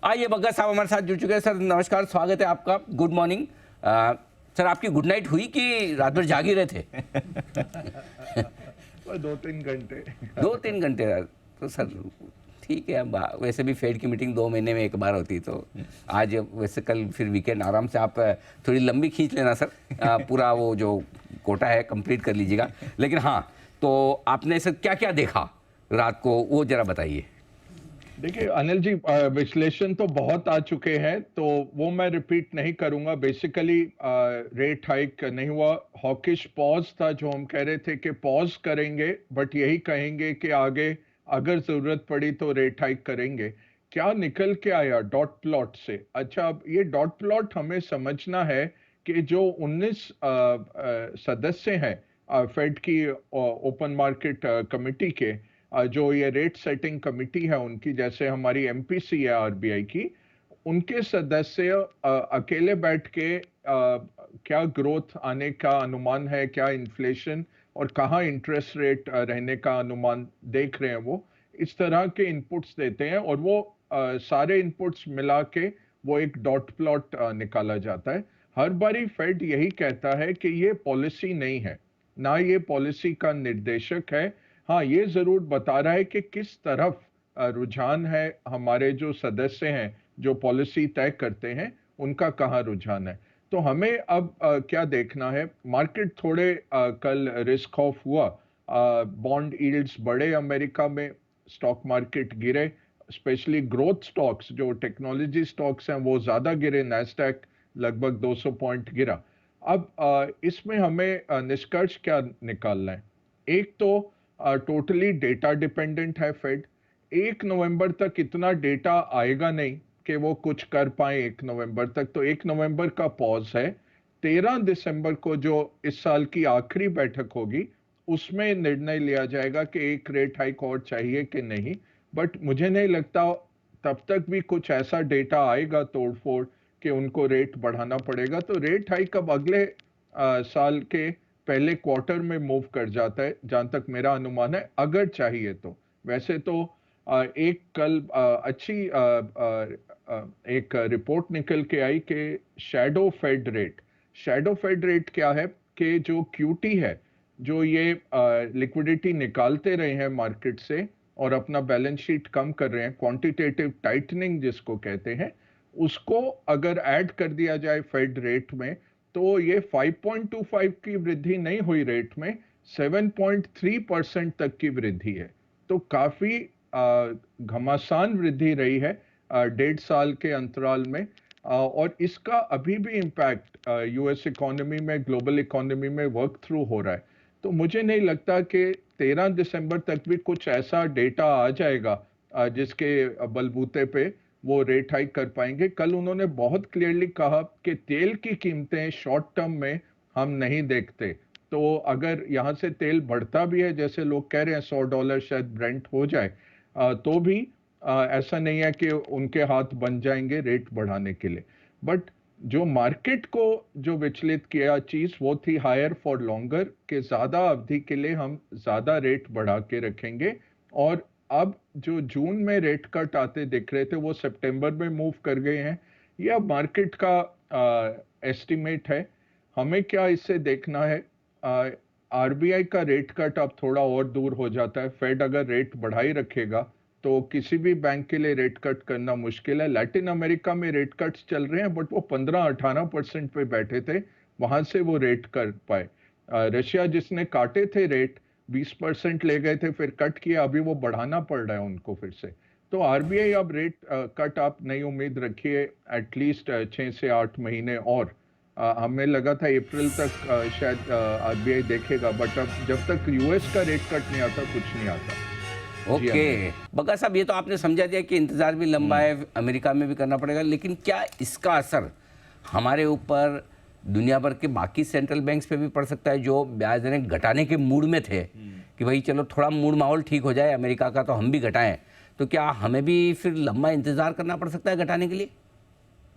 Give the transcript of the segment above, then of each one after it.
आइए बग्गा साहब हमारे साथ जुड़ चुके हैं। सर नमस्कार, स्वागत है आपका। Good morning. सर आपकी गुड नाइट हुई कि रात भर जाग ही रहे थे? 2-3 घंटे। 2-3 घंटे तो सर ठीक है। अब वैसे भी फेड की मीटिंग 2 महीने में एक बार होती, तो आज वैसे कल फिर वीकेंड आराम से आप थोड़ी लंबी खींच लेना सर। पूरा वो जो कोटा है कंप्लीट कर लीजिएगा। लेकिन हाँ, तो आपने सर क्या क्या देखा रात को, वो जरा बताइए। देखिए अनिल जी, विश्लेषण तो बहुत आ चुके हैं, तो वो मैं रिपीट नहीं करूंगा। बेसिकली रेट हाइक नहीं हुआ, हॉकिश पॉज था जो हम कह रहे थे कि पॉज करेंगे, बट यही कहेंगे कि आगे अगर जरूरत पड़ी तो रेट हाइक करेंगे। क्या निकल के आया डॉट प्लॉट से? अच्छा, अब ये डॉट प्लॉट हमें समझना है कि जो 19 सदस्य हैं फेड की ओपन मार्केट कमेटी के, जो ये रेट सेटिंग कमिटी है उनकी, जैसे हमारी एमपीसी है आरबीआई की, उनके सदस्य अकेले बैठ के क्या ग्रोथ आने का अनुमान है, क्या इन्फ्लेशन और कहाँ इंटरेस्ट रेट रहने का अनुमान देख रहे हैं, वो इस तरह के इनपुट्स देते हैं और वो सारे इनपुट्स मिला के वो एक डॉट प्लॉट निकाला जाता है। हर बारी फेड यही कहता है कि ये पॉलिसी नहीं है, ना ये पॉलिसी का निर्देशक है। हाँ, ये जरूर बता रहा है कि किस तरफ रुझान है, हमारे जो सदस्य हैं जो पॉलिसी तय करते हैं उनका कहाँ रुझान है। तो हमें अब क्या देखना है, मार्केट थोड़े कल रिस्क ऑफ हुआ, बॉन्ड यील्ड्स बढ़े अमेरिका में, स्टॉक मार्केट गिरे, स्पेशली ग्रोथ स्टॉक्स जो टेक्नोलॉजी स्टॉक्स हैं वो ज्यादा गिरे, नैस्डैक लगभग 200 पॉइंट गिरा। अब इसमें हमें निष्कर्ष क्या निकालना है? एक तो टोटली डेटा डिपेंडेंट है फेड। 1 नवंबर तक इतना डेटा आएगा नहीं कि वो कुछ कर पाए 1 नवंबर तक, तो 1 नवंबर का पॉज है। 13 दिसंबर को जो इस साल की आखिरी बैठक होगी उसमें निर्णय लिया जाएगा कि एक रेट हाइक और चाहिए कि नहीं। बट मुझे नहीं लगता तब तक भी कुछ ऐसा डेटा आएगा तोड़फोड़ कि उनको रेट बढ़ाना पड़ेगा। तो रेट हाइक अब अगले साल के पहले क्वार्टर में मूव कर जाता है, जहां तक मेरा अनुमान है, अगर चाहिए तो। वैसे तो एक कल अच्छी एक रिपोर्ट निकल के आई कि शैडो फेड रेट क्या है कि जो क्यूटी है, जो ये लिक्विडिटी निकालते रहे हैं मार्केट से और अपना बैलेंस शीट कम कर रहे हैं, क्वांटिटेटिव टाइटनिंग जिसको कहते हैं, उसको अगर ऐड कर दिया जाए फेड रेट में, तो ये 5.25 की वृद्धि नहीं हुई रेट में, 7.3% तक की वृद्धि है। तो काफी घमासान वृद्धि रही है 1.5 साल के अंतराल में। और इसका अभी भी इम्पैक्ट यूएस इकोनॉमी में, ग्लोबल इकोनॉमी में वर्क थ्रू हो रहा है। तो मुझे नहीं लगता कि 13 दिसंबर तक भी कुछ ऐसा डेटा आ जाएगा जिसके बलबूते पे वो रेट हाइक कर पाएंगे। कल उन्होंने बहुत क्लियरली कहा कि तेल की कीमतें शॉर्ट टर्म में हम नहीं देखते। तो अगर यहाँ से तेल बढ़ता भी है, जैसे लोग कह रहे हैं $100 शायद ब्रेंट हो जाए, तो भी ऐसा नहीं है कि उनके हाथ बन जाएंगे रेट बढ़ाने के लिए। बट जो मार्केट को जो विचलित किया चीज वो थी हायर फॉर लॉन्गर, के ज्यादा अवधि के लिए हम ज्यादा रेट बढ़ा के रखेंगे। और अब जो जून में रेट कट आते दिख रहे थे वो सितंबर में मूव कर गए हैं। ये अब मार्केट का एस्टिमेट है। हमें क्या इससे देखना है, आरबीआई का रेट कट अब थोड़ा और दूर हो जाता है। फेड अगर रेट बढ़ाई रखेगा तो किसी भी बैंक के लिए रेट कट करना मुश्किल है। लैटिन अमेरिका में रेट कट्स चल रहे हैं, बट वो 15-18% पे बैठे थे, वहां से वो रेट कर पाए। रशिया जिसने काटे थे रेट, 20% ले गए थे, फिर कट किया, अभी वो बढ़ाना पड़ रहा है उनको फिर से। तो आरबीआई अब रेट कट आप नई उम्मीद रखिए एटलीस्ट 6 से 8 महीने और। हमें लगा था अप्रैल तक शायद आरबीआई देखेगा, बट अब जब तक यूएस का रेट कट नहीं आता कुछ नहीं आता। जी ओके अनिल जी। बग्गा साहब, ये तो आपने समझा दिया कि इंतज़ार भी लंबा है, अमेरिका में भी करना पड़ेगा। लेकिन क्या इसका असर हमारे ऊपर दुनिया भर के बाकी सेंट्रल बैंक्स पे भी पड़ सकता है, जो ब्याज दरें घटाने के मूड में थे कि भाई चलो थोड़ा मूड माहौल ठीक हो जाए अमेरिका का तो हम भी घटाएं? तो क्या हमें भी फिर लंबा इंतज़ार करना पड़ सकता है घटाने के लिए?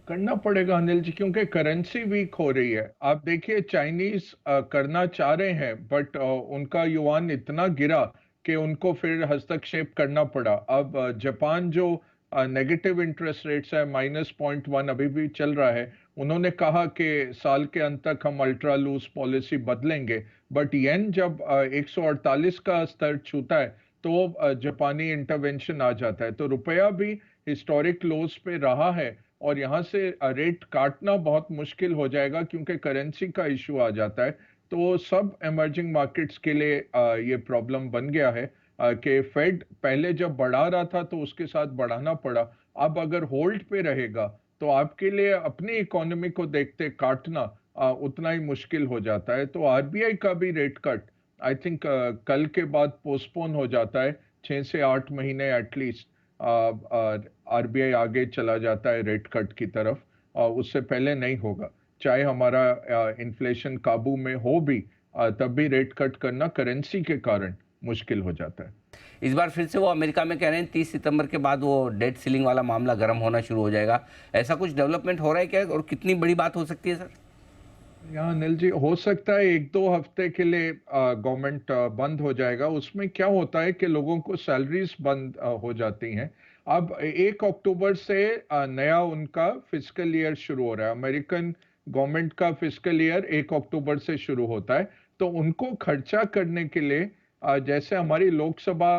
करना पड़ेगा अनिल जी, क्योंकि करेंसी वीक हो रही है। आप देखिए चाइनीज करना चाह रहे हैं, बट उनका युआन इतना गिरा कि उनको फिर हस्तक्षेप करना पड़ा। अब जापान जो नेगेटिव इंटरेस्ट रेट्स है, -0.1 अभी भी चल रहा है। उन्होंने कहा कि साल के अंत तक हम अल्ट्रा लूज पॉलिसी बदलेंगे, बट येन जब 148 का स्तर छूता है तो जापानी इंटरवेंशन आ जाता है। तो रुपया भी हिस्टोरिक लोज पे रहा है और यहाँ से रेट काटना बहुत मुश्किल हो जाएगा क्योंकि करेंसी का इशू आ जाता है। तो सब इमर्जिंग मार्केट्स के लिए ये प्रॉब्लम बन गया है कि फेड पहले जब बढ़ा रहा था तो उसके साथ बढ़ाना पड़ा, अब अगर होल्ड पे रहेगा तो आपके लिए अपनी इकोनॉमी को देखते काटना उतना ही मुश्किल हो जाता है। तो आरबीआई का भी रेट कट आई थिंक कल के बाद पोस्टपोन हो जाता है, 6 से 8 महीने एटलीस्ट आरबीआई आगे चला जाता है रेट कट की तरफ, उससे पहले नहीं होगा। चाहे हमारा इन्फ्लेशन काबू में हो भी तब भी रेट कट करना करेंसी के कारण मुश्किल हो जाता है। इस बार फिर से वो अमेरिका में कह रहे हैं 30 सितंबर के बाद वो डेट सीलिंग वाला मामला गर्म होना शुरू हो जाएगा। ऐसा कुछ डेवलपमेंट हो रहा है क्या और कितनी बड़ी बात हो सकती है सर? यहाँ अनिल जी, हो सकता है 1-2 हफ्ते के लिए गवर्नमेंट बंद हो जाएगा। उसमें क्या होता है कि लोगों को सैलरीज बंद हो जाती हैं। अब 1 अक्टूबर से नया उनका फिस्कल ईयर शुरू हो रहा है। अमेरिकन गवर्नमेंट का फिस्कल ईयर 1 अक्टूबर से शुरू होता है। तो उनको खर्चा करने के लिए जैसे हमारी लोकसभा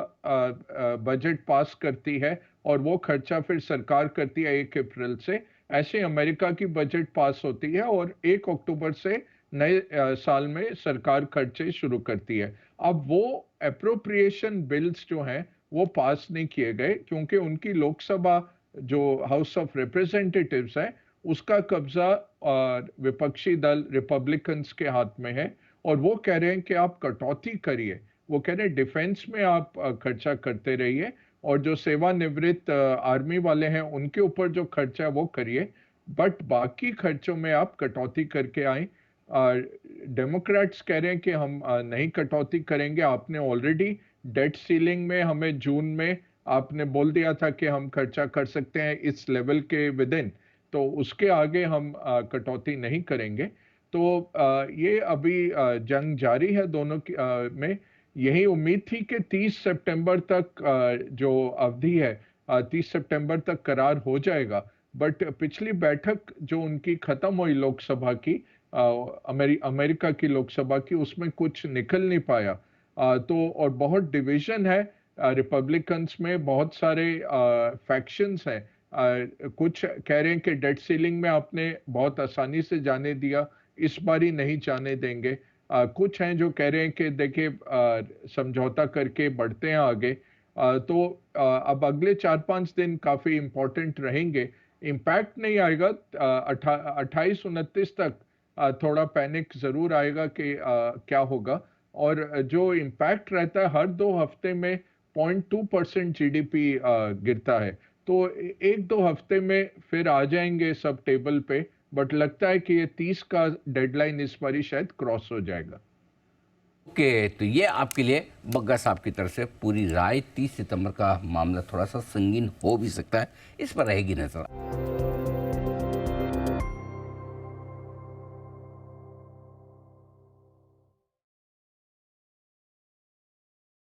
बजट पास करती है और वो खर्चा फिर सरकार करती है 1 अप्रैल से, ऐसे अमेरिका की बजट पास होती है और 1 अक्टूबर से नए साल में सरकार खर्चे शुरू करती है। अब वो एप्रोप्रिएशन बिल्स जो हैं वो पास नहीं किए गए क्योंकि उनकी लोकसभा जो हाउस ऑफ रिप्रेजेंटेटिव्स है उसका कब्जा विपक्षी दल रिपब्लिकन्स के हाथ में है और वो कह रहे हैं कि आप कटौती करिए। वो कह रहे हैं डिफेंस में आप खर्चा करते रहिए और जो सेवानिवृत्त आर्मी वाले हैं उनके ऊपर जो खर्चा है वो करिए, बट बाकी खर्चों में आप कटौती करके आए। डेमोक्रेट्स कह रहे हैं कि हम नहीं कटौती करेंगे। आपने ऑलरेडी डेट सीलिंग में हमें जून में आपने बोल दिया था कि हम खर्चा कर सकते हैं इस लेवल के विद इन, तो उसके आगे हम कटौती नहीं करेंगे। तो ये अभी जंग जारी है दोनों की में। यही उम्मीद थी कि 30 सितंबर तक जो अवधि है 30 सितंबर तक करार हो जाएगा, बट पिछली बैठक जो उनकी खत्म हुई लोकसभा की अमेरिका की लोकसभा की, उसमें कुछ निकल नहीं पाया। तो और बहुत डिवीजन है रिपब्लिकन्स में, बहुत सारे फैक्शंस हैं। कुछ कह रहे हैं कि डेट सीलिंग में आपने बहुत आसानी से जाने दिया, इस बार ही नहीं जाने देंगे। कुछ हैं जो कह रहे हैं कि देखिए समझौता करके बढ़ते हैं आगे। तो अब अगले 4-5 दिन काफ़ी इम्पोर्टेंट रहेंगे। इम्पैक्ट नहीं आएगा 28-29 तक थोड़ा पैनिक ज़रूर आएगा कि क्या होगा, और जो इम्पैक्ट रहता है हर 2 हफ्ते में 0.2% जीडीपी गिरता है। तो 1-2 हफ्ते में फिर आ जाएंगे सब टेबल पे, बट लगता है कि ये 30 का डेडलाइन इस बारी शायद क्रॉस हो जाएगा। ओके, तो ये आपके लिए बग्गा साहब की तरफ से पूरी राय। 30 सितंबर का मामला थोड़ा सा संगीन हो भी सकता है, इस पर रहेगी नजर।